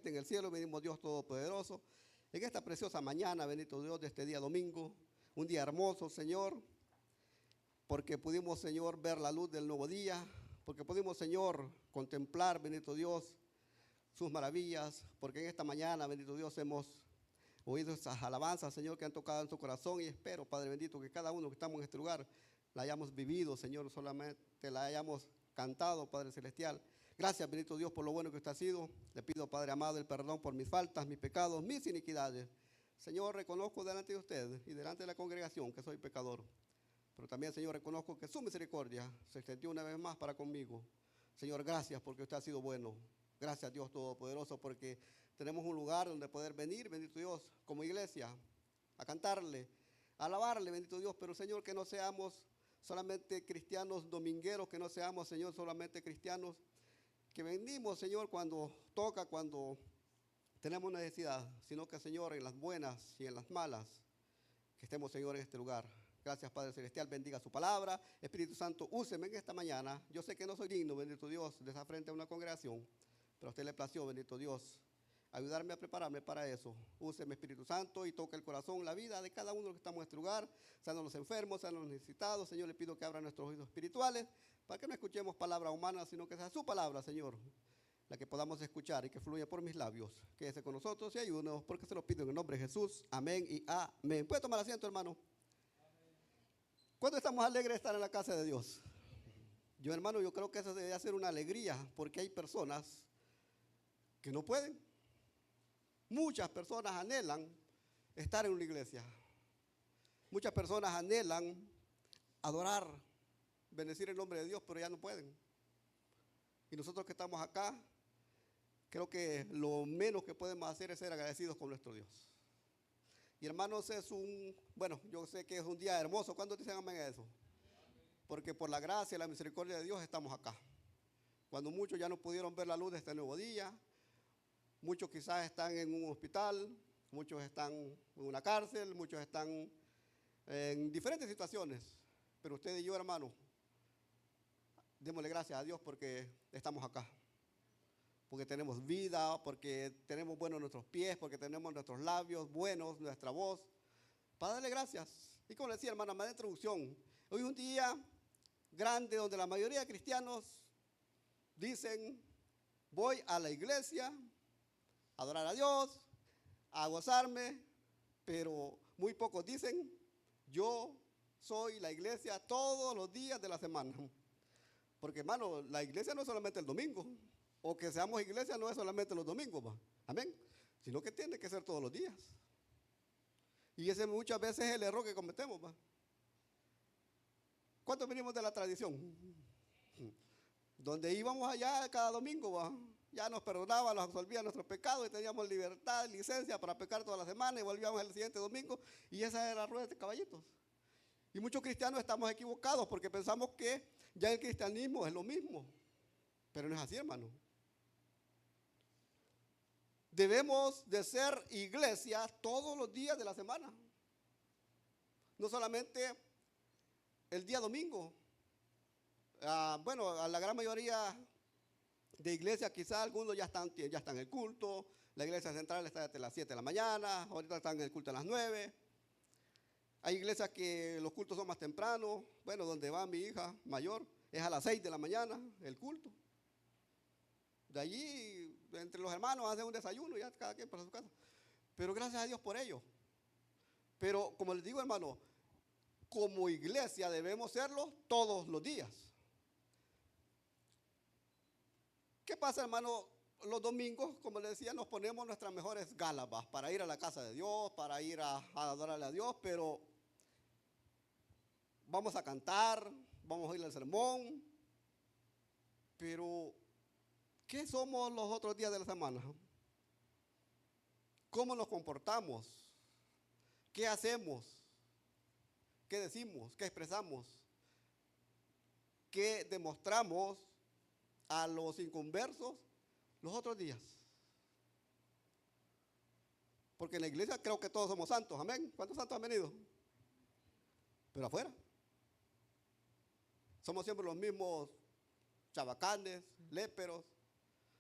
en el cielo, venimos Dios Todopoderoso, en esta preciosa mañana, bendito Dios, de este día domingo, un día hermoso, Señor, porque pudimos, Señor, ver la luz del nuevo día, porque pudimos, Señor, contemplar, bendito Dios, sus maravillas, porque en esta mañana, bendito Dios, hemos oído esas alabanzas, Señor, que han tocado en su corazón, y espero, Padre bendito, que cada uno que estamos en este lugar la hayamos vivido, Señor, no solamente la hayamos cantado, Padre celestial. Gracias, bendito Dios, por lo bueno que usted ha sido. Le pido, Padre amado, el perdón por mis faltas, mis pecados, mis iniquidades. Señor, reconozco delante de usted y delante de la congregación que soy pecador. Pero también, Señor, reconozco que su misericordia se extendió una vez más para conmigo. Señor, gracias porque usted ha sido bueno. Gracias, Dios Todopoderoso, porque tenemos un lugar donde poder venir, bendito Dios, como iglesia, a cantarle, a alabarle, bendito Dios. Pero, Señor, que no seamos solamente cristianos domingueros, que no seamos, Señor, solamente cristianos que venimos, Señor, cuando toca, cuando tenemos necesidad, sino que, Señor, en las buenas y en las malas, que estemos, Señor, en este lugar. Gracias, Padre Celestial, bendiga su palabra. Espíritu Santo, úseme en esta mañana. Yo sé que no soy digno, bendito Dios, de estar frente a una congregación, pero a usted le plació, bendito Dios, ayudarme a prepararme para eso. Úseme, Espíritu Santo, y toque el corazón, la vida de cada uno de los que estamos en este lugar, sean los enfermos, sean los necesitados. Señor, le pido que abra nuestros oídos espirituales para que no escuchemos palabra humana, sino que sea su palabra, Señor, la que podamos escuchar y que fluya por mis labios. Quédese con nosotros y ayúdenos, porque se lo pido en el nombre de Jesús. Amén y amén. ¿Puede tomar asiento, hermano? ¿Cuándo estamos alegres de estar en la casa de Dios? Yo, hermano, yo creo que eso debe ser una alegría, porque hay personas que no pueden. Muchas personas anhelan estar en una iglesia. Muchas personas anhelan adorar, bendecir el nombre de Dios, pero ya no pueden. Y nosotros que estamos acá, creo que lo menos que podemos hacer es ser agradecidos con nuestro Dios. Y hermanos, yo sé que es un día hermoso. ¿Cuándo dicen amén a eso? Porque por la gracia y la misericordia de Dios estamos acá. Cuando muchos ya no pudieron ver la luz de este nuevo día, muchos quizás están en un hospital, muchos están en una cárcel, muchos están en diferentes situaciones. Pero usted y yo, hermano, démosle gracias a Dios porque estamos acá. Porque tenemos vida, porque tenemos buenos nuestros pies, porque tenemos nuestros labios buenos, nuestra voz, para darle gracias. Y como le decía, hermana, más de introducción, hoy es un día grande donde la mayoría de cristianos dicen: voy a la iglesia a adorar a Dios, a gozarme, pero muy pocos dicen: yo soy la iglesia todos los días de la semana. Porque, hermano, la iglesia no es solamente el domingo, o que seamos iglesia no es solamente los domingos, ¿va? Amén, sino que tiene que ser todos los días. Y ese muchas veces es el error que cometemos, ¿va? ¿Cuántos venimos de la tradición? Donde íbamos allá cada domingo, ¿va? Ya nos perdonaba, nos absolvía nuestros pecados y teníamos libertad, licencia para pecar toda la semana y volvíamos el siguiente domingo, y esa era la rueda de caballitos. Y muchos cristianos estamos equivocados porque pensamos que ya el cristianismo es lo mismo, pero no es así, hermano. Debemos de ser iglesia todos los días de la semana, no solamente el día domingo. A la gran mayoría de iglesias, quizás algunos ya están en el culto. La iglesia central está desde las 7 de la mañana, ahorita están en el culto a las 9. Hay iglesias que los cultos son más tempranos. Bueno, donde va mi hija mayor es a las 6 de la mañana el culto. De allí, entre los hermanos, hacen un desayuno y ya cada quien para su casa. Pero gracias a Dios por ello. Pero como les digo, hermano, como iglesia debemos serlo todos los días. ¿Qué pasa, hermano? Los domingos, como les decía, nos ponemos nuestras mejores galas para ir a la casa de Dios, para ir a adorarle a Dios, pero vamos a cantar, vamos a oír el sermón, pero ¿qué somos los otros días de la semana? ¿Cómo nos comportamos? ¿Qué hacemos? ¿Qué decimos? ¿Qué expresamos? ¿Qué demostramos a los inconversos los otros días? Porque en la iglesia creo que todos somos santos, amén. ¿Cuántos santos han venido? Pero afuera somos siempre los mismos chabacanes, léperos,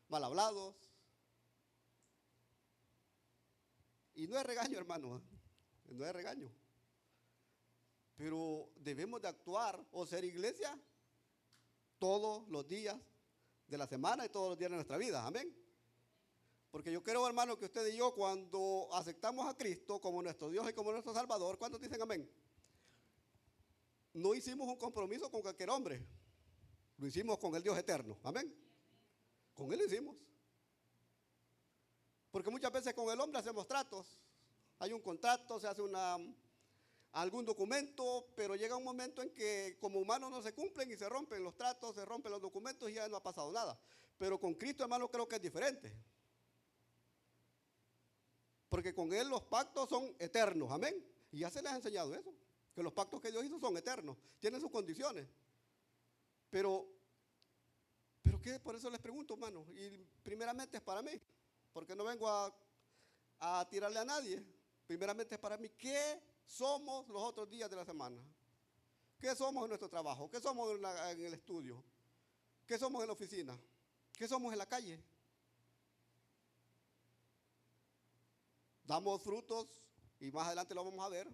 mal hablados. Y no es regaño, hermano, no es regaño. Pero debemos de actuar o ser iglesia todos los días de la semana y todos los días de nuestra vida. Amén. Porque yo creo, hermano, que usted y yo, cuando aceptamos a Cristo como nuestro Dios y como nuestro Salvador, ¿cuántos dicen amén? No hicimos un compromiso con cualquier hombre. Lo hicimos con el Dios eterno. Amén. Con Él lo hicimos. Porque muchas veces con el hombre hacemos tratos. Hay un contrato, se hace algún documento, pero llega un momento en que como humanos no se cumplen y se rompen los tratos, se rompen los documentos y ya no ha pasado nada. Pero con Cristo, hermano, creo que es diferente. Porque con Él los pactos son eternos, amén. Y ya se les ha enseñado eso, que los pactos que Dios hizo son eternos, tienen sus condiciones. Pero ¿qué? Por eso les pregunto, hermano, y primeramente es para mí, porque no vengo a tirarle a nadie. Primeramente es para mí, ¿qué somos los otros días de la semana? ¿Qué somos en nuestro trabajo? ¿Qué somos en el estudio? ¿Qué somos en la oficina? ¿Qué somos en la calle? Damos frutos, y más adelante lo vamos a ver,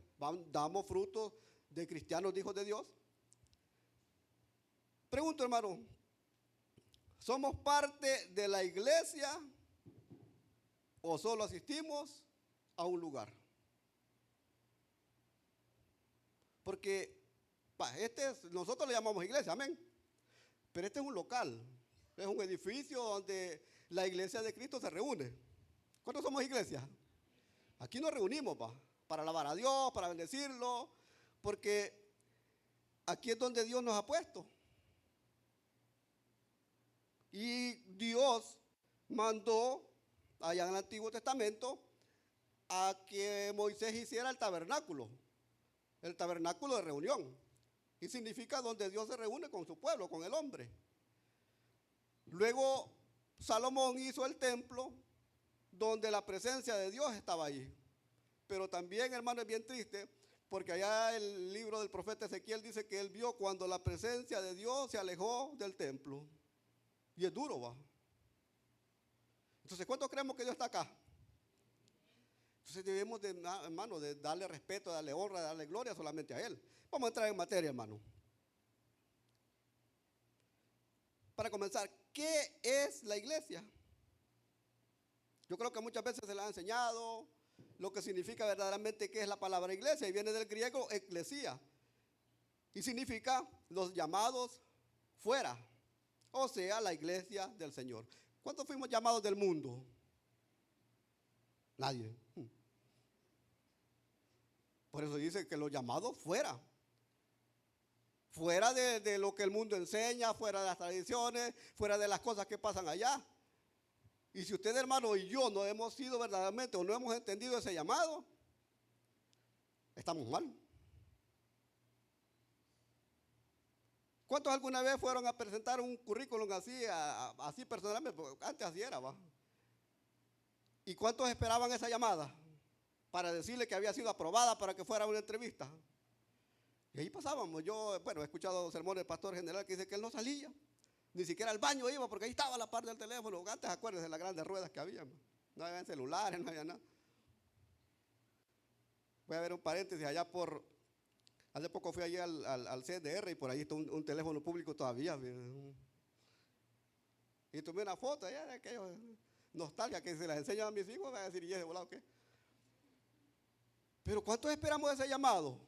damos frutos de cristianos, hijos de Dios. Pregunto, hermano, ¿somos parte de la iglesia o solo asistimos a un lugar? Porque nosotros le llamamos iglesia, amén. Pero este es un local, es un edificio donde la iglesia de Cristo se reúne. ¿Cuántos somos iglesia? Aquí nos reunimos para alabar a Dios, para bendecirlo, porque aquí es donde Dios nos ha puesto. Y Dios mandó allá en el Antiguo Testamento a que Moisés hiciera el tabernáculo de reunión. Y significa donde Dios se reúne con su pueblo, con el hombre. Luego Salomón hizo el templo donde la presencia de Dios estaba allí. Pero también, hermano, es bien triste, porque allá el libro del profeta Ezequiel dice que él vio cuando la presencia de Dios se alejó del templo. Y es duro, va. Entonces, ¿cuántos creemos que Dios está acá? Entonces debemos, hermano, de darle respeto, darle honra, darle gloria solamente a Él. Vamos a entrar en materia, hermano. Para comenzar, ¿qué es la iglesia? Yo creo que muchas veces se le ha enseñado lo que significa verdaderamente qué es la palabra iglesia, y viene del griego eclesia, y significa los llamados fuera, o sea, la iglesia del Señor. ¿Cuántos fuimos llamados del mundo? Nadie. Por eso dice que los llamados fuera. Fuera de lo que el mundo enseña, fuera de las tradiciones, fuera de las cosas que pasan allá. Y si usted, hermano, y yo no hemos sido verdaderamente o no hemos entendido ese llamado, estamos mal. ¿Cuántos alguna vez fueron a presentar un currículum así personalmente? Porque antes así era, ¿va? ¿Y cuántos esperaban esa llamada para decirle que había sido aprobada para que fuera una entrevista? Y ahí pasábamos. Yo, he escuchado sermones del pastor general que dice que él no salía. Ni siquiera al baño iba porque ahí estaba la parte del teléfono. Antes, acuérdense de las grandes ruedas que había. No había celulares, no había nada. Voy a ver un paréntesis allá hace poco fui allí al CDR y por ahí está un teléfono público todavía. Y tomé una foto allá de aquello, nostalgia, que se las enseño a mis hijos, van a decir, ¿y ese volado qué? Pero ¿cuántos esperamos ese llamado?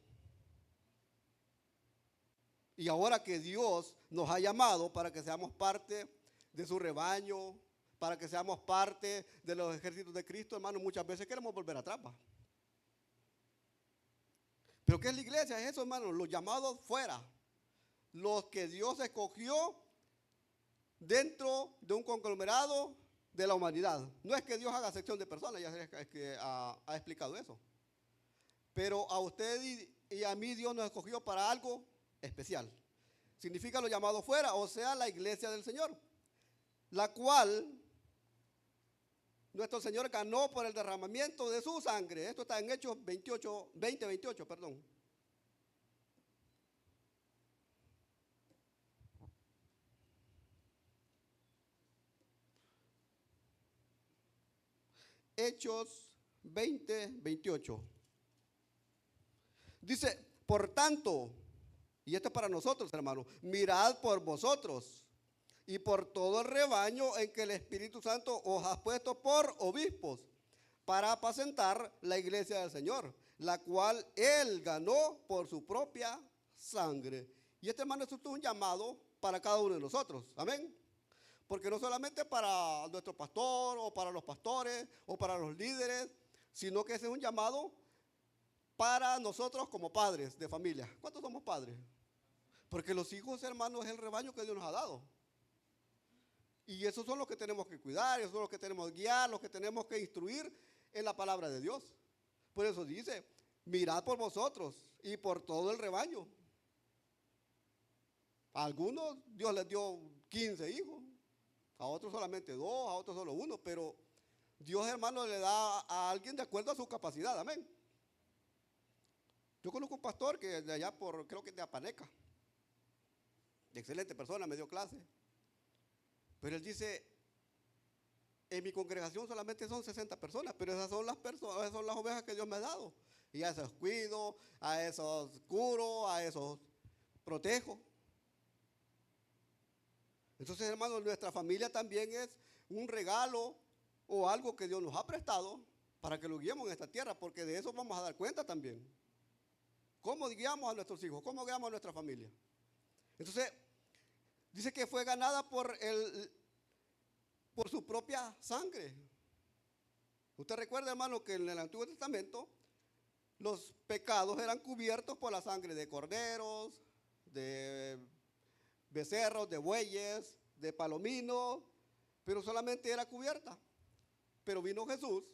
Y ahora que Dios nos ha llamado para que seamos parte de su rebaño, para que seamos parte de los ejércitos de Cristo, hermano, muchas veces queremos volver atrás. ¿Pero qué es la iglesia? Es eso, hermano, los llamados fuera, los que Dios escogió dentro de un conglomerado de la humanidad. No es que Dios haga sección de personas, ya es que ha explicado eso. Pero a usted y a mí Dios nos escogió para algo especial. Significa lo llamado fuera, o sea, la iglesia del Señor, la cual nuestro Señor ganó por el derramamiento de su sangre. Esto está en Hechos 20:28, perdón. Hechos 20:28. Dice, por tanto, y esto es para nosotros, hermanos, mirad por vosotros y por todo el rebaño en que el Espíritu Santo os ha puesto por obispos, para apacentar la iglesia del Señor, la cual Él ganó por su propia sangre. Y hermano, esto es un llamado para cada uno de nosotros. Amén. Porque no solamente para nuestro pastor o para los pastores o para los líderes, sino que ese es un llamado para nosotros como padres de familia. ¿Cuántos somos padres? Porque los hijos, hermanos, es el rebaño que Dios nos ha dado. Y esos son los que tenemos que cuidar, esos son los que tenemos que guiar, los que tenemos que instruir en la palabra de Dios. Por eso dice, mirad por vosotros y por todo el rebaño. A algunos Dios les dio 15 hijos, a otros solamente 2, a otros solo 1, pero Dios, hermano, le da a alguien de acuerdo a su capacidad, amén. Yo conozco un pastor que de allá creo que de Apaneca, excelente persona, me dio clase, pero él dice, en mi congregación solamente son 60 personas, pero esas son las personas, esas son las ovejas que Dios me ha dado, y a esos cuido, a esos curo, a esos protejo. Entonces, hermanos, nuestra familia también es un regalo o algo que Dios nos ha prestado para que lo guiemos en esta tierra, porque de eso vamos a dar cuenta también. ¿Cómo guiamos a nuestros hijos? ¿Cómo guiamos a nuestra familia? Entonces, dice que fue ganada por su propia sangre. Usted recuerda, hermano, que en el Antiguo Testamento los pecados eran cubiertos por la sangre de corderos, de becerros, de bueyes, de palominos, pero solamente era cubierta. Pero vino Jesús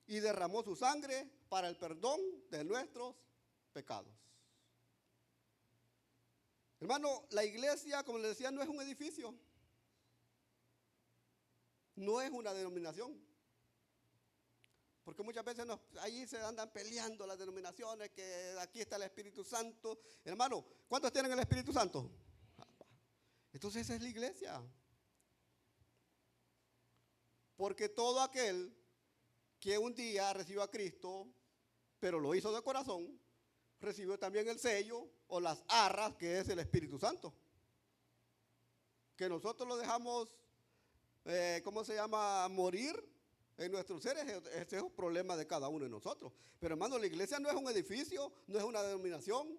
y derramó su sangre para el perdón de nuestros pecados. Hermano, la iglesia, como les decía, no es un edificio, no es una denominación. Porque muchas veces allí se andan peleando las denominaciones, que aquí está el Espíritu Santo. Hermano, ¿cuántos tienen el Espíritu Santo? Entonces esa es la iglesia. Porque todo aquel que un día recibió a Cristo, pero lo hizo de corazón, recibió también el sello o las arras, que es el Espíritu Santo. Que nosotros lo dejamos, morir en nuestros seres, ese es un problema de cada uno de nosotros. Pero hermano, la iglesia no es un edificio, no es una denominación.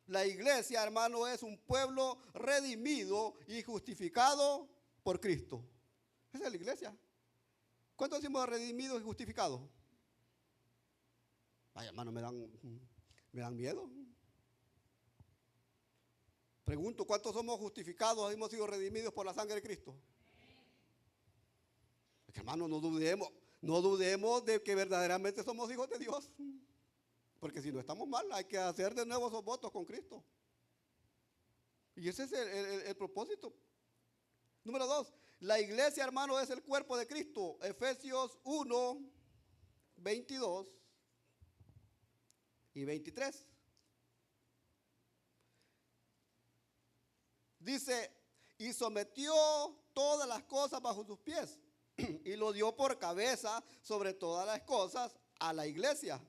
La iglesia, hermano, es un pueblo redimido y justificado por Cristo. Esa es la iglesia. ¿Cuántos decimos redimidos y justificados? Ay, hermano, me dan miedo. Pregunto, ¿cuántos somos justificados, hemos sido redimidos por la sangre de Cristo? Hermano, no dudemos de que verdaderamente somos hijos de Dios. Porque si no estamos mal, hay que hacer de nuevo esos votos con Cristo. Y ese es el propósito. Número 2, la iglesia, hermano, es el cuerpo de Cristo. Efesios 1, 22 y 23. Dice, y sometió todas las cosas bajo sus pies, y lo dio por cabeza sobre todas las cosas a la iglesia,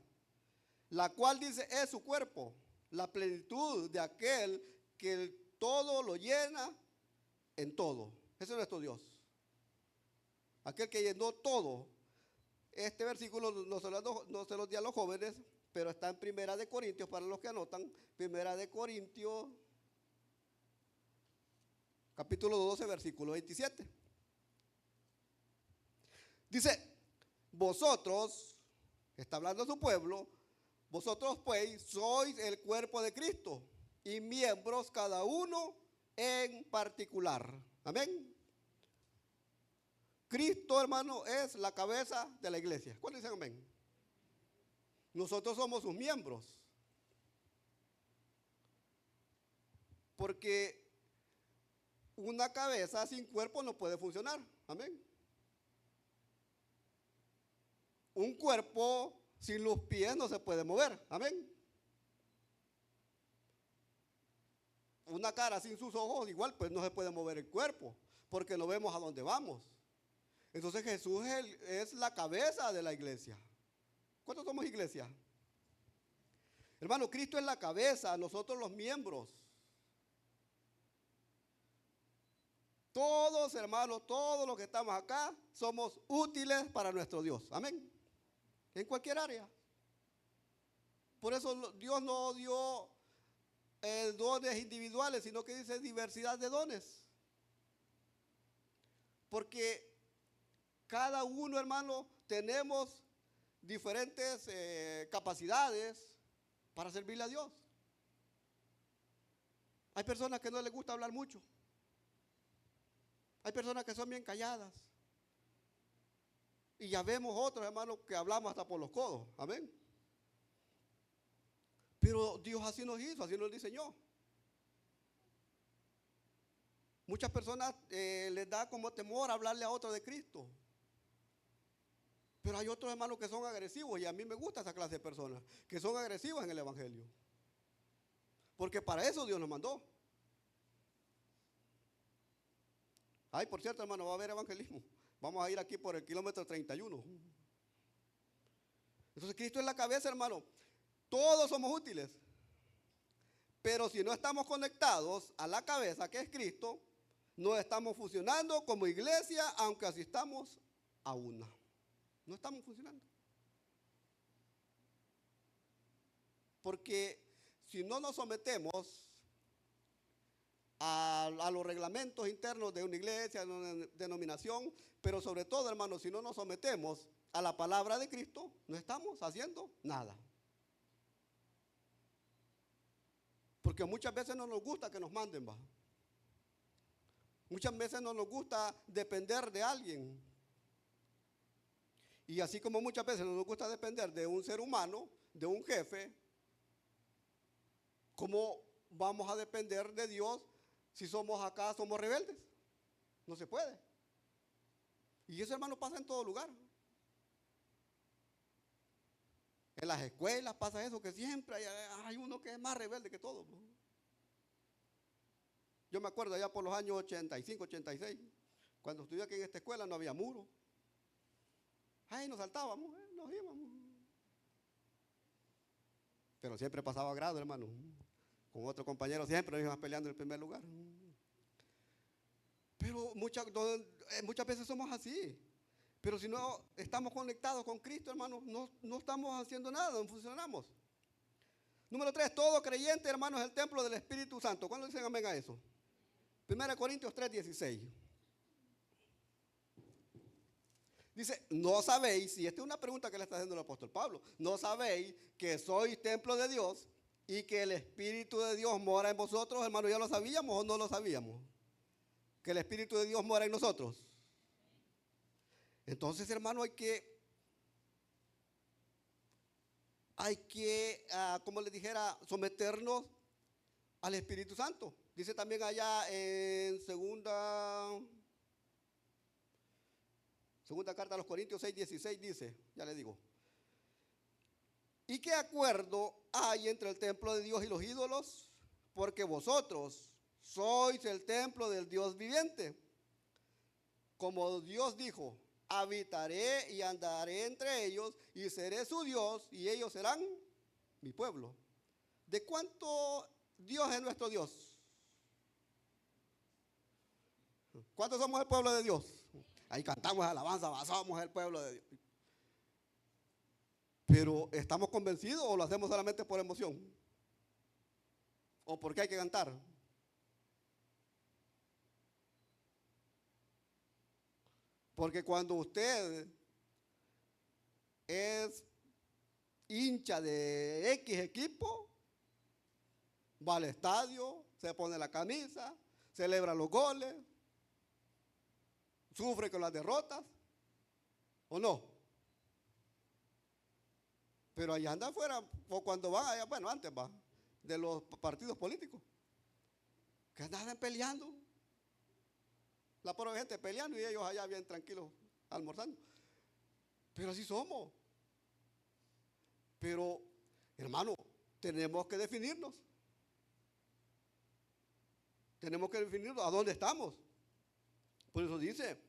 la cual, dice, es su cuerpo, la plenitud de aquel que todo lo llena en todo. Ese es nuestro Dios. Aquel que llenó todo. Este versículo no se lo di a los jóvenes, pero está en Primera de Corintios, para los que anotan, Primera de Corintios, capítulo 12, versículo 27. Dice, vosotros, está hablando de su pueblo, vosotros pues sois el cuerpo de Cristo y miembros cada uno en particular. Amén. Cristo, hermano, es la cabeza de la iglesia. ¿Cuántos dicen amén? Nosotros somos sus miembros. Porque una cabeza sin cuerpo no puede funcionar. Amén. Un cuerpo sin los pies no se puede mover. Amén. Una cara sin sus ojos igual pues no se puede mover el cuerpo, porque no vemos a dónde vamos. Entonces Jesús es la cabeza de la iglesia. ¿Cuántos somos iglesia? Hermano, Cristo es la cabeza, nosotros los miembros. Todos, hermanos, todos los que estamos acá somos útiles para nuestro Dios. Amén. En cualquier área. Por eso Dios no dio dones individuales, sino que dice diversidad de dones. Porque cada uno, hermano, tenemos diferentes capacidades para servirle a Dios. Hay personas que no les gusta hablar mucho. Hay personas que son bien calladas. Y ya vemos otros, hermanos, que hablamos hasta por los codos. Amén. Pero Dios así nos hizo, así nos diseñó. Muchas personas les da como temor hablarle a otro de Cristo. Pero hay otros hermanos que son agresivos y a mí me gusta esa clase de personas, que son agresivas en el evangelio. Porque para eso Dios nos mandó. Ay, por cierto, hermano, va a haber evangelismo. Vamos a ir aquí por el kilómetro 31. Entonces Cristo es la cabeza, hermano. Todos somos útiles. Pero si no estamos conectados a la cabeza, que es Cristo, no estamos funcionando como iglesia, aunque asistamos a una. No estamos funcionando. Porque si no nos sometemos a los reglamentos internos de una iglesia, de una denominación, pero sobre todo, hermanos, si no nos sometemos a la palabra de Cristo, no estamos haciendo nada. Porque muchas veces no nos gusta que nos manden, ¿va? Muchas veces no nos gusta depender de alguien. Y así como muchas veces no nos gusta depender de un ser humano, de un jefe, ¿cómo vamos a depender de Dios si somos acá, somos rebeldes? No se puede. Y eso, hermano, pasa en todo lugar. En las escuelas pasa eso, que siempre hay uno que es más rebelde que todos. Yo me acuerdo allá por los años 85, 86, cuando estudié aquí en esta escuela no había muro. Ay, nos saltábamos, nos íbamos. Pero siempre pasaba grado, hermano. Con otro compañero siempre nos íbamos peleando en el primer lugar. Pero muchas veces somos así. Pero si no estamos conectados con Cristo, hermano, no estamos haciendo nada, no funcionamos. Número 3, todo creyente, hermano, es el templo del Espíritu Santo. ¿Cuándo dicen amén a eso? 1 Corintios 3:16. Dice, no sabéis, y esta es una pregunta que le está haciendo el apóstol Pablo, no sabéis que sois templo de Dios y que el Espíritu de Dios mora en vosotros, hermano. ¿Ya lo sabíamos o no lo sabíamos? Que el Espíritu de Dios mora en nosotros. Entonces, hermano, hay que, como les dijera, someternos al Espíritu Santo. Dice también allá en segunda carta a los Corintios 6:16, dice, ya le digo. ¿Y qué acuerdo hay entre el templo de Dios y los ídolos? Porque vosotros sois el templo del Dios viviente. Como Dios dijo, habitaré y andaré entre ellos y seré su Dios y ellos serán mi pueblo. ¿De cuánto Dios es nuestro Dios? ¿Cuántos somos el pueblo de Dios? Ahí cantamos alabanza, somos el pueblo de Dios. Pero ¿estamos convencidos o lo hacemos solamente por emoción? ¿O porque hay que cantar? Porque cuando usted es hincha de X equipo, va al estadio, se pone la camisa, celebra los goles, sufre con las derrotas, ¿o no? Pero allá anda afuera, o cuando van allá, bueno, antes va, de los partidos políticos, que andan peleando. La pobre gente peleando y ellos allá bien tranquilos almorzando. Pero así somos. Pero, hermano, tenemos que definirnos. Tenemos que definirnos a dónde estamos. Por eso dice,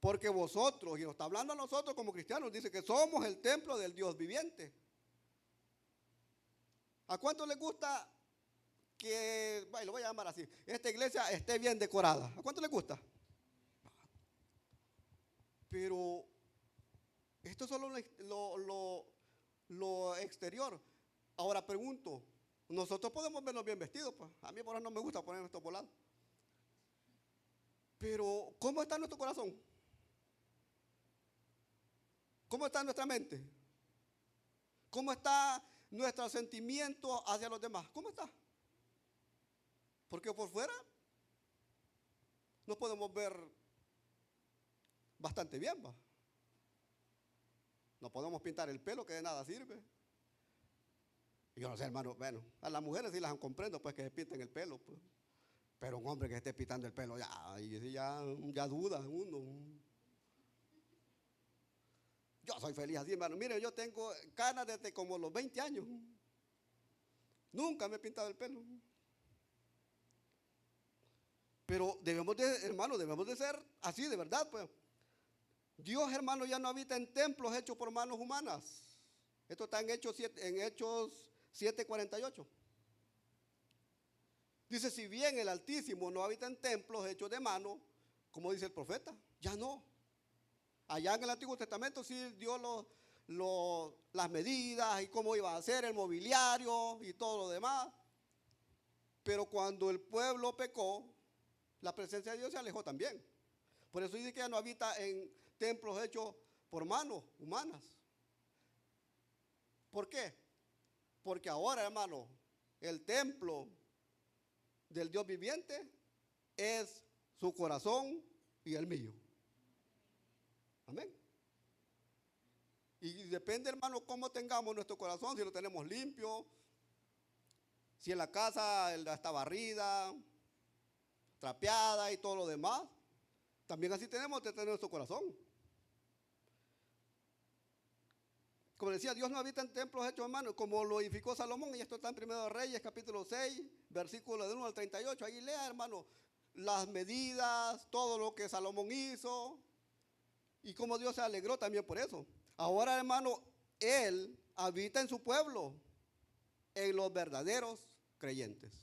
Porque vosotros, y nos está hablando a nosotros como cristianos, dice que somos el templo del Dios viviente. ¿A cuánto les gusta que, bueno, lo voy a llamar así, esta iglesia esté bien decorada? ¿A cuánto les gusta? Pero esto es solo lo exterior. Ahora pregunto, nosotros podemos vernos bien vestidos, pues. A mí por eso no me gusta poner estos volados. Pero, ¿cómo está nuestro corazón? ¿Cómo está nuestra mente? ¿Cómo está nuestro sentimiento hacia los demás? ¿Cómo está? Porque por fuera nos podemos ver bastante bien, ¿va? No podemos pintar el pelo, que de nada sirve. Y yo no sé, hermano, bueno, a las mujeres sí las comprendo, pues que se pinten el pelo, pues. Pero un hombre que esté pintando el pelo, ya duda uno. Yo soy feliz así, hermano. Mire, yo tengo canas desde como los 20 años. Nunca me he pintado el pelo. Pero hermano, debemos de ser así, de verdad, pues. Dios, hermano, ya no habita en templos hechos por manos humanas. Esto está en Hechos 7:48. Dice, si bien el Altísimo no habita en templos hechos de mano, como dice el profeta, ya no. Allá en el Antiguo Testamento sí dio las medidas y cómo iba a ser el mobiliario y todo lo demás. Pero cuando el pueblo pecó, la presencia de Dios se alejó también. Por eso dice que ya no habita en templos hechos por manos humanas. ¿Por qué? Porque ahora, hermano, el templo del Dios viviente es su corazón y el mío. Amén. Y depende, hermano, cómo tengamos nuestro corazón, si lo tenemos limpio, si en la casa está barrida, trapeada y todo lo demás. También así tenemos que tener nuestro corazón. Como decía, Dios no habita en templos hechos de mano, como lo edificó Salomón, y esto está en 1 Reyes, capítulo 6, versículo del 1 al 38. Ahí lea, hermano, las medidas, todo lo que Salomón hizo, y cómo Dios se alegró también por eso. Ahora, hermano, Él habita en su pueblo, en los verdaderos creyentes.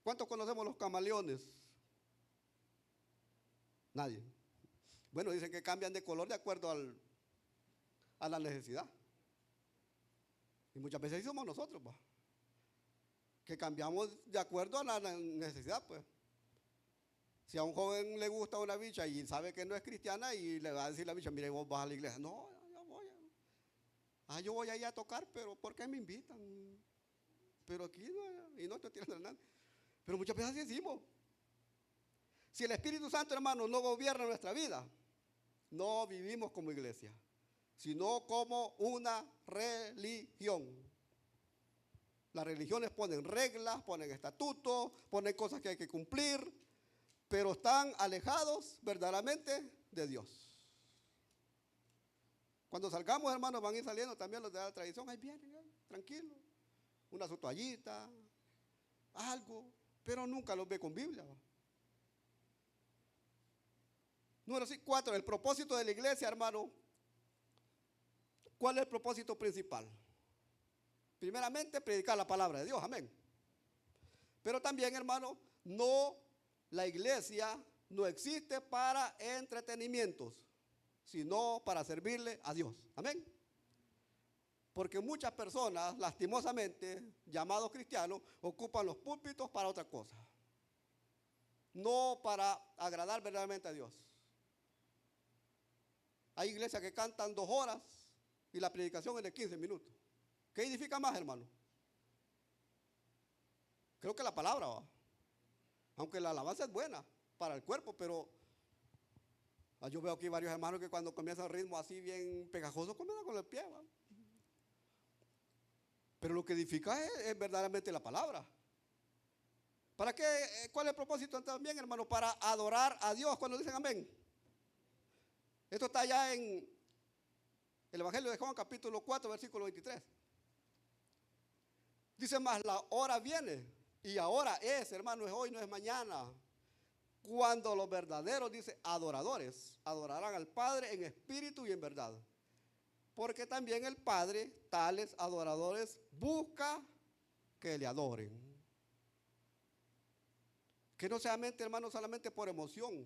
¿Cuántos conocemos los camaleones? Nadie. Bueno, dicen que cambian de color de acuerdo a la necesidad. Y muchas veces somos nosotros, pues, que cambiamos de acuerdo a la necesidad, pues. Si a un joven le gusta una bicha y sabe que no es cristiana y le va a decir la bicha, mire, vos vas a la iglesia. No, yo voy. Yo voy ahí a tocar, pero ¿por qué me invitan? Pero aquí no, y no estoy tirando nada. Pero muchas veces así decimos. Si el Espíritu Santo, hermano, no gobierna nuestra vida, no vivimos como iglesia, sino como una religión. Las religiones ponen reglas, ponen estatutos, ponen cosas que hay que cumplir, pero están alejados verdaderamente de Dios. Cuando salgamos, hermanos, van a ir saliendo también los de la tradición. Ahí vienen, tranquilos, una su toallita, algo, pero nunca los ve con Biblia. Número 4, el propósito de la iglesia, hermano. ¿Cuál es el propósito principal? Primeramente, predicar la palabra de Dios, amén. Pero también, hermano, la iglesia no existe para entretenimientos, sino para servirle a Dios, amén. Porque muchas personas, lastimosamente, llamados cristianos, ocupan los púlpitos para otra cosa, no para agradar verdaderamente a Dios. Hay iglesias que cantan 2 horas y la predicación es de 15 minutos. ¿Qué edifica más, hermano? Creo que la palabra va. Aunque la alabanza es buena para el cuerpo, pero yo veo aquí varios hermanos que cuando comienza el ritmo así bien pegajoso, comienzan con el pie, ¿va? Pero lo que edifica es verdaderamente la palabra. ¿Para qué? ¿Cuál es el propósito también, hermano? Para adorar a Dios cuando dicen amén. Esto está allá en el Evangelio de Juan, capítulo 4, versículo 23. Dice más, la hora viene Y ahora es, hermano, es hoy, no es mañana. Cuando los verdaderos, dice, adoradores, adorarán al Padre en espíritu y en verdad. Porque también el Padre, tales adoradores, busca que le adoren. Que no sea mente, hermano, solamente por emoción,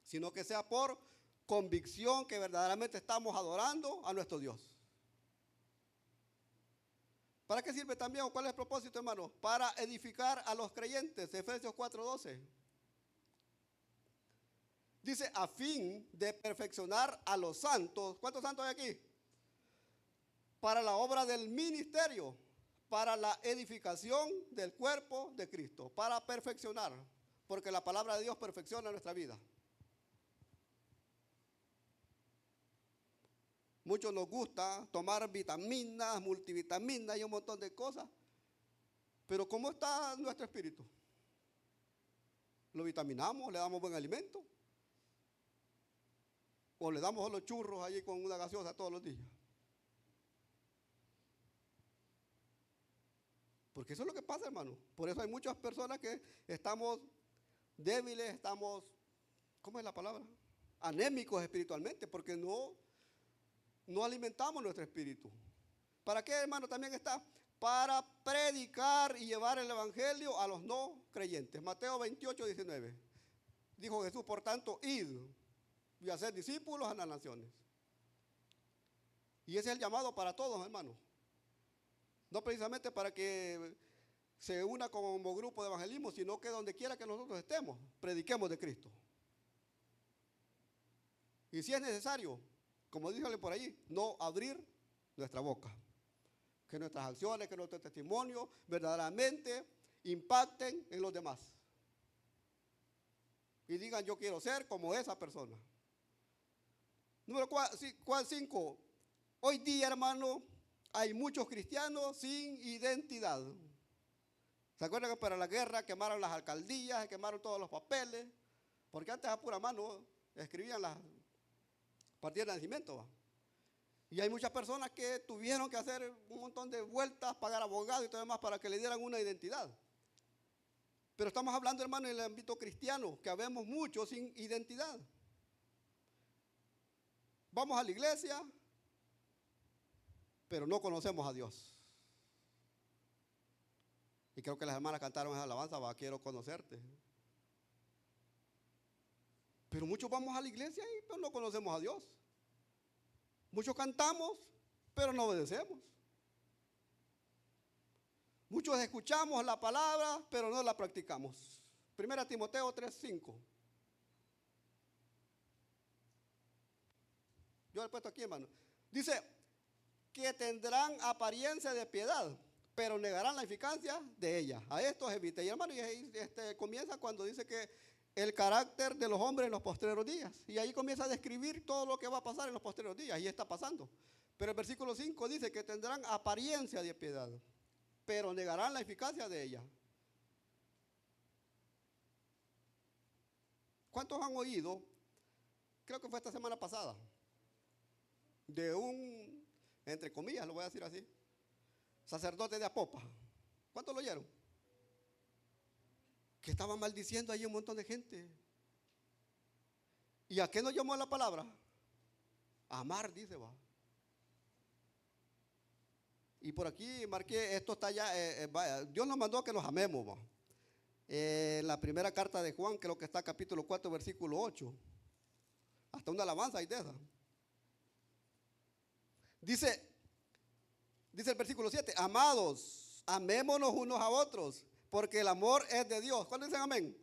sino que sea por convicción que verdaderamente estamos adorando a nuestro Dios. ¿Para qué sirve también o cuál es el propósito, hermano? Para edificar a los creyentes, Efesios 4:12. Dice, a fin de perfeccionar a los santos. ¿Cuántos santos hay aquí? Para la obra del ministerio, para la edificación del cuerpo de Cristo, para perfeccionar, porque la palabra de Dios perfecciona nuestra vida. Muchos nos gusta tomar vitaminas, multivitaminas y un montón de cosas, pero ¿cómo está nuestro espíritu? ¿Lo vitaminamos? ¿Le damos buen alimento? ¿O le damos los churros allí con una gaseosa todos los días? Porque eso es lo que pasa, hermano. Por eso hay muchas personas que estamos débiles, estamos, ¿cómo es la palabra? Anémicos espiritualmente, porque no alimentamos nuestro espíritu. ¿Para qué, hermano? También está para predicar y llevar el evangelio a los no creyentes. Mateo 28:19. Dijo Jesús, por tanto, id y hacer discípulos a las naciones. Y ese es el llamado para todos, hermanos. No precisamente para que se una como grupo de evangelismo, sino que donde quiera que nosotros estemos, prediquemos de Cristo. Y si es necesario, como díjole por ahí, no abrir nuestra boca. Que nuestras acciones, que nuestro testimonio verdaderamente impacten en los demás. Y digan, yo quiero ser como esa persona. Número 5. Hoy día, hermano, hay muchos cristianos sin identidad. ¿Se acuerdan que para la guerra quemaron las alcaldías, quemaron todos los papeles? Porque antes a pura mano escribían las partidas de nacimiento, ¿va? Y hay muchas personas que tuvieron que hacer un montón de vueltas, pagar abogados y todo demás para que le dieran una identidad. Pero estamos hablando, hermano, en el ámbito cristiano, que habemos muchos sin identidad. Vamos a la iglesia, pero no conocemos a Dios. Y creo que las hermanas cantaron esa alabanza, va, quiero conocerte. Pero muchos vamos a la iglesia y pero no conocemos a Dios. Muchos cantamos, pero no obedecemos. Muchos escuchamos la palabra, pero no la practicamos. 1 Timoteo 3:5. Yo lo he puesto aquí, hermano. Dice que tendrán apariencia de piedad, pero negarán la eficacia de ella. A estos evite. Y hermano, comienza cuando dice que el carácter de los hombres en los postreros días. Y ahí comienza a describir todo lo que va a pasar en los postreros días. Y está pasando. Pero el versículo 5 dice que tendrán apariencia de piedad, pero negarán la eficacia de ella. ¿Cuántos han oído? Creo que fue esta semana pasada. De un, entre comillas, lo voy a decir así, sacerdote de Apopa. ¿Cuántos lo oyeron? Que estaba maldiciendo ahí un montón de gente. ¿Y a qué nos llamó la palabra? Amar, dice, va. Y por aquí marqué, esto está ya, Dios nos mandó a que nos amemos, va. La primera carta de Juan, creo que está capítulo 4, versículo 8. Hasta una alabanza hay de esa. Dice el versículo 7, amados, amémonos unos a otros, porque el amor es de Dios. ¿Cuándo dicen amén?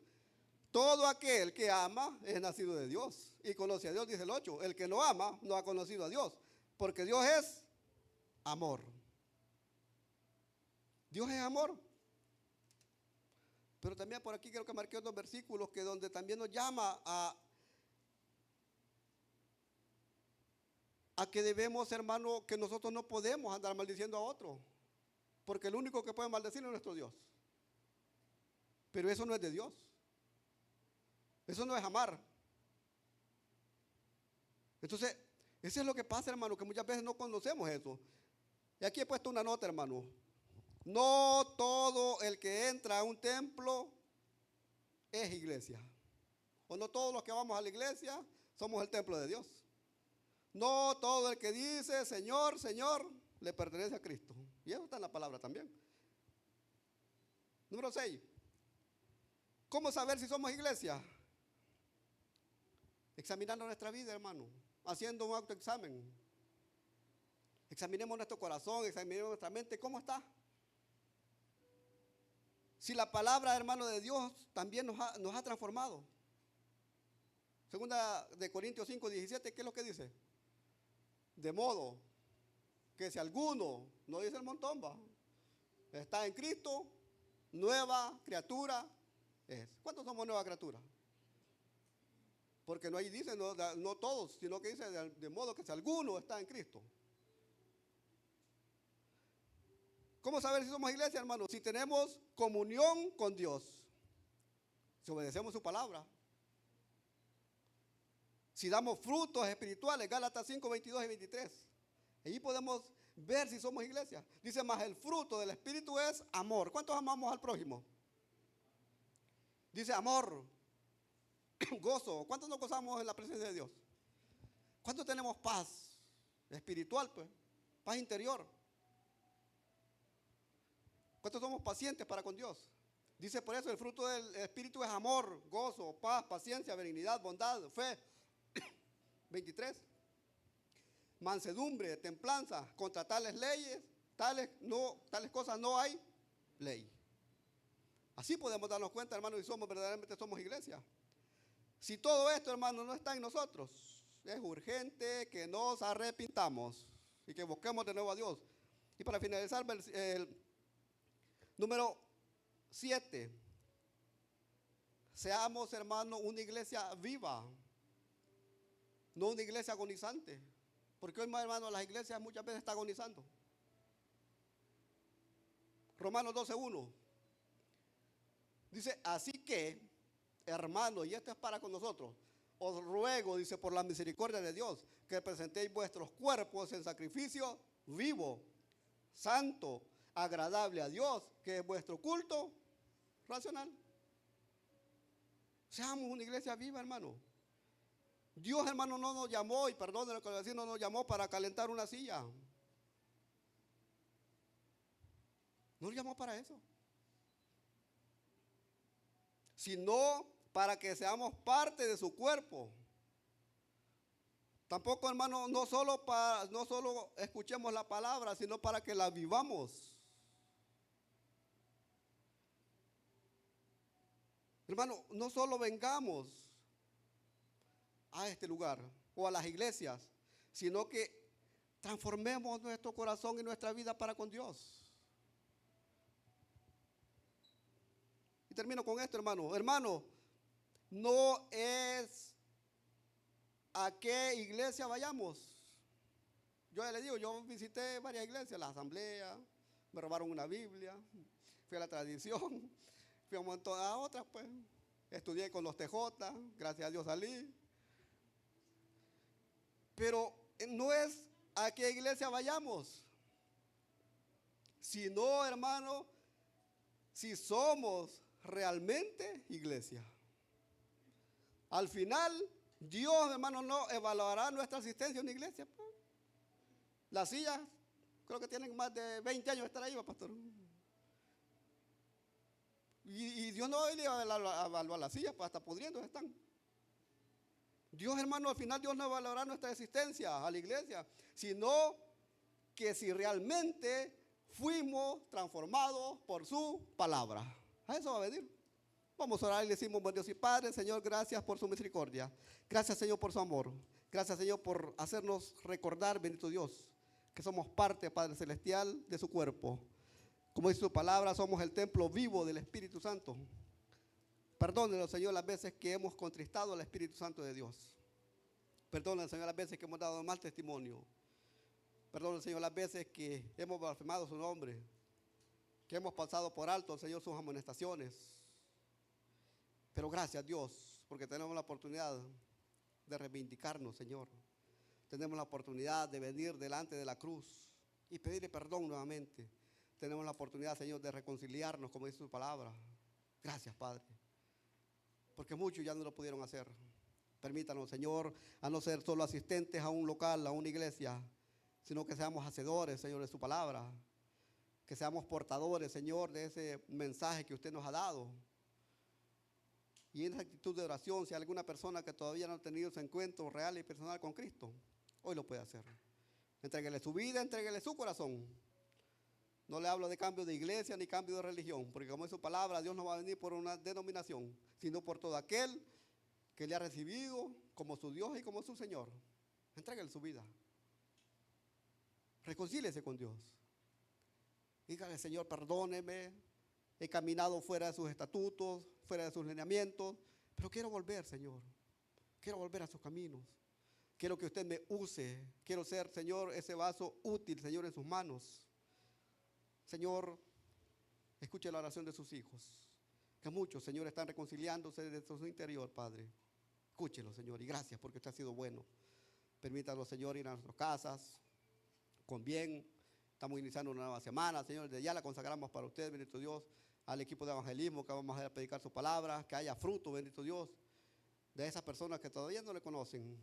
Todo aquel que ama es nacido de Dios y conoce a Dios, dice el 8. El que no ama no ha conocido a Dios, porque Dios es amor. Dios es amor. Pero también por aquí creo que marqué otros versículos que donde también nos llama a que debemos, hermano, que nosotros no podemos andar maldiciendo a otro, porque el único que puede maldecir es nuestro Dios. Pero eso no es de Dios. Eso no es amar. Entonces, eso es lo que pasa, hermano, que muchas veces no conocemos eso. Y aquí he puesto una nota, hermano. No todo el que entra a un templo es iglesia. O no todos los que vamos a la iglesia somos el templo de Dios. No todo el que dice Señor, Señor, le pertenece a Cristo. Y eso está en la palabra también. Número 6. ¿Cómo saber si somos iglesia? Examinando nuestra vida, hermano. Haciendo un autoexamen. Examinemos nuestro corazón, examinemos nuestra mente. ¿Cómo está? Si la palabra, hermano, de Dios también nos ha transformado. Segunda de Corintios 5, 17, ¿qué es lo que dice? De modo que si alguno, no dice el montón, va, está en Cristo, nueva criatura es. ¿Cuántos somos nueva criatura? Porque no ahí dice, no todos, sino que dice de modo que si alguno está en Cristo. ¿Cómo saber si somos iglesia, hermano? Si tenemos comunión con Dios, si obedecemos su palabra, si damos frutos espirituales, Gálatas 5, 22 y 23. Allí podemos ver si somos iglesia. Dice más, el fruto del Espíritu es amor. ¿Cuántos amamos al prójimo? Dice amor, gozo. ¿Cuántos nos gozamos en la presencia de Dios? ¿Cuántos tenemos paz espiritual, pues? Paz interior. ¿Cuántos somos pacientes para con Dios? Dice por eso, el fruto del Espíritu es amor, gozo, paz, paciencia, benignidad, bondad, fe. 23. Mansedumbre, templanza. Contra tales leyes, tales cosas no hay ley. Así podemos darnos cuenta, hermano, si verdaderamente somos iglesia. Si todo esto, hermano, no está en nosotros, es urgente que nos arrepintamos y que busquemos de nuevo a Dios. Y para finalizar, el número 7. Seamos, hermano, una iglesia viva, no una iglesia agonizante. Porque hoy, hermano, las iglesias muchas veces están agonizando. Romanos 12:1. Dice, así que, hermano, y esto es para con nosotros, os ruego, dice, por la misericordia de Dios, que presentéis vuestros cuerpos en sacrificio vivo, santo, agradable a Dios, que es vuestro culto racional. Seamos una iglesia viva, hermano. Dios, hermano, no nos llamó, y perdón lo que voy a decir, no nos llamó para calentar una silla. No nos llamó para eso. Sino para que seamos parte de su cuerpo. Tampoco, hermano, no solo escuchemos la palabra, sino para que la vivamos. Hermano, no solo vengamos a este lugar o a las iglesias, sino que transformemos nuestro corazón y nuestra vida para con Dios. Y termino con esto, hermano. Hermano, no es a qué iglesia vayamos. Yo ya le digo, yo visité varias iglesias, la asamblea, me robaron una Biblia, fui a la tradición, fui a un montón a otras, pues. Estudié con los TJ, gracias a Dios salí. Pero no es a qué iglesia vayamos, sino, hermano, si somos realmente iglesia. Al final, Dios, hermano, no evaluará nuestra asistencia a una iglesia. Pues. Las sillas, creo que tienen más de 20 años de estar ahí, pastor. Y Dios no va a evaluar las sillas, pues hasta pudriendo están. Dios, hermano, al final Dios no evaluará nuestra existencia a la iglesia, sino que si realmente fuimos transformados por su palabra. A eso va a venir. Vamos a orar y le decimos, buen Dios y Padre, Señor, gracias por su misericordia. Gracias, Señor, por su amor. Gracias, Señor, por hacernos recordar, bendito Dios, que somos parte, Padre Celestial, de su cuerpo. Como dice su palabra, somos el templo vivo del Espíritu Santo. Perdónenos, Señor, las veces que hemos contristado al Espíritu Santo de Dios. Perdónenos, Señor, las veces que hemos dado mal testimonio. Perdónenos, Señor, las veces que hemos blasfemado su nombre, que hemos pasado por alto, Señor, sus amonestaciones. Pero gracias, Dios, porque tenemos la oportunidad de reivindicarnos, Señor. Tenemos la oportunidad de venir delante de la cruz y pedirle perdón nuevamente. tenemos la oportunidad, Señor, de reconciliarnos, como dice su palabra. Gracias, Padre, porque muchos ya no lo pudieron hacer. Permítanos, Señor, a no ser solo asistentes a un local, a una iglesia, sino que seamos hacedores, Señor, de su palabra. Que seamos portadores, Señor, de ese mensaje que usted nos ha dado. Y en esa actitud de oración, si hay alguna persona que todavía no ha tenido ese encuentro real y personal con Cristo, hoy lo puede hacer. Entréguele su vida, entréguele su corazón. No le hablo de cambio de iglesia ni cambio de religión, porque como es su palabra, Dios no va a venir por una denominación, sino por todo aquel que le ha recibido como su Dios y como su Señor. Entréguele su vida. Reconcíliese con Dios. Dígale, Señor, perdóneme, he caminado fuera de sus estatutos, fuera de sus lineamientos, pero quiero volver, Señor. Quiero volver a sus caminos. Quiero que usted me use. Quiero ser, Señor, ese vaso útil, Señor, en sus manos. Señor, escuche la oración de sus hijos. Que muchos, Señor, están reconciliándose desde su interior, Padre. Escúchelo, Señor, y gracias porque usted ha sido bueno. Permítanos, Señor, ir a nuestras casas con bien. Estamos iniciando una nueva semana, Señor, desde ya la consagramos para usted, bendito Dios, al equipo de evangelismo que vamos a ir a predicar su palabra, que haya fruto, bendito Dios, de esas personas que todavía no le conocen.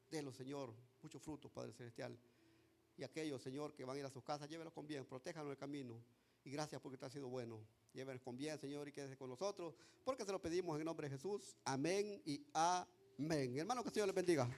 Délos, Señor, mucho fruto, Padre Celestial. Y aquellos, Señor, que van a ir a sus casas, llévenlos con bien, protéjanlos en el camino. Y gracias porque usted ha sido bueno. Llévenlos con bien, Señor, y quédese con nosotros, porque se lo pedimos en el nombre de Jesús. Amén y amén. Hermano, que el Señor les bendiga.